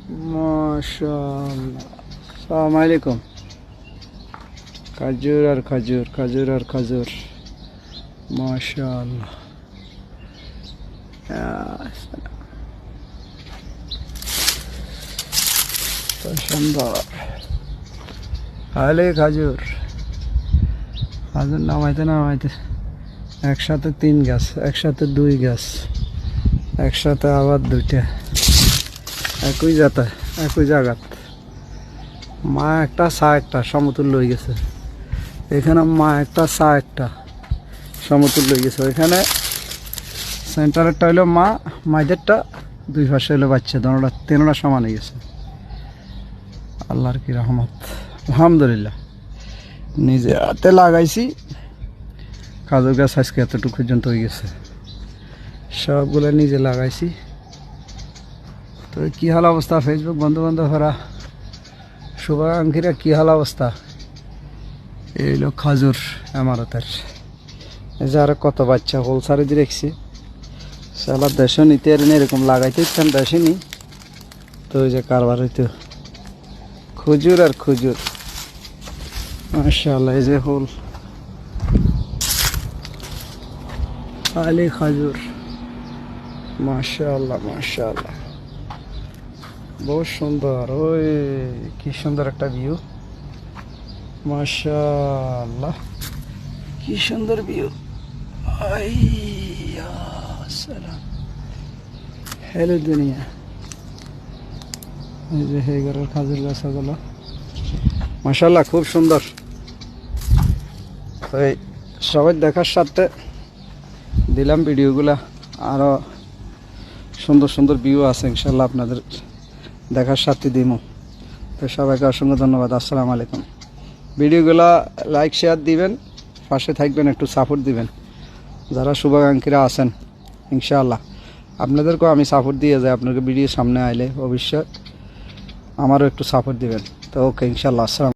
মাশাআল্লাহ। আসসালামু আলাইকুম। খাজুর আর খাজুর, খাজুর আর খাজুর। মাশাআল্লাহ। সুন্দর। খালি খাজুর, খাজুর নামাইতে নামাইতে একসাথে 3 গাছ, একসাথে 2 গাছ, একসাথে আবার 2টা, একই জাতে, একই জায়গাত। মা একটা চা একটা সমতুল্য হয়ে গেছে। এখানে মা একটা চা একটা সমতুল্য হয়ে গেছে। ওইখানে সেন্টারেরটা হইলো মা, মাইদেরটা, 2 পাশে হইলো বাচ্চা, দোনোটা 3টা সমান হয়ে গেছে। আল্লাহর কি রহমত। আলহামদুলিল্লাহ। নিজে হাতে লাগাইছি, কাজুর গাছ আজকে এতটুকু পর্যন্ত হয়ে গেছে। সবগুলো নিজে লাগাইছি। তো কি হাল অবস্থা ফেসবুক বন্ধু বান্ধবরা, শুভাকাঙ্ক্ষীরা, কি হাল অবস্থা? এই হলো খাজুর আমারতের। এই যে আর কত বাচ্চা হোলসারে দিয়ে রেখেছি। সালা দেশও নিতে আর এরকম লাগাইতে ইচ্ছান দেশে নি। তো ওই যে কারবার হইতো খুজুর আর খুজুর। মাশাআল্লাহ। এই যে হোল খালি খাজুর। মাশাআল্লাহ মাশাআল্লাহ, বহুত সুন্দর। ওই কি সুন্দর একটা ভিউ। মাশাআল্লাহ, কি সুন্দর ভিউ। সালাম, হ্যালো দুনিয়া। এই যে হেগারের খাজুর গাছগুলো মাশাআল্লাহ খুব সুন্দর। এই সবাই দেখার সাথে দিলাম ভিডিওগুলা, আরো সুন্দর সুন্দর ভিউ আছে ইনশাল্লাহ আপনাদের দেখার সাথে দিব। তো সবাইকে অসংখ্য ধন্যবাদ। আসসালামু আলাইকুম। ভিডিওগুলা লাইক শেয়ার দিবেন, পাশে থাকবেন, একটু সাপোর্ট দিবেন যারা শুভাকাঙ্ক্ষীরা আছেন। ইনশাআল্লাহ আপনাদেরকেও আমি সাপোর্ট দিয়ে যাই। আপনাদের ভিডিও সামনে আইলে অবশ্যই আমারও একটু সাপোর্ট দিবেন। তো ওকে, ইনশাআল্লাহ। আসসালাম।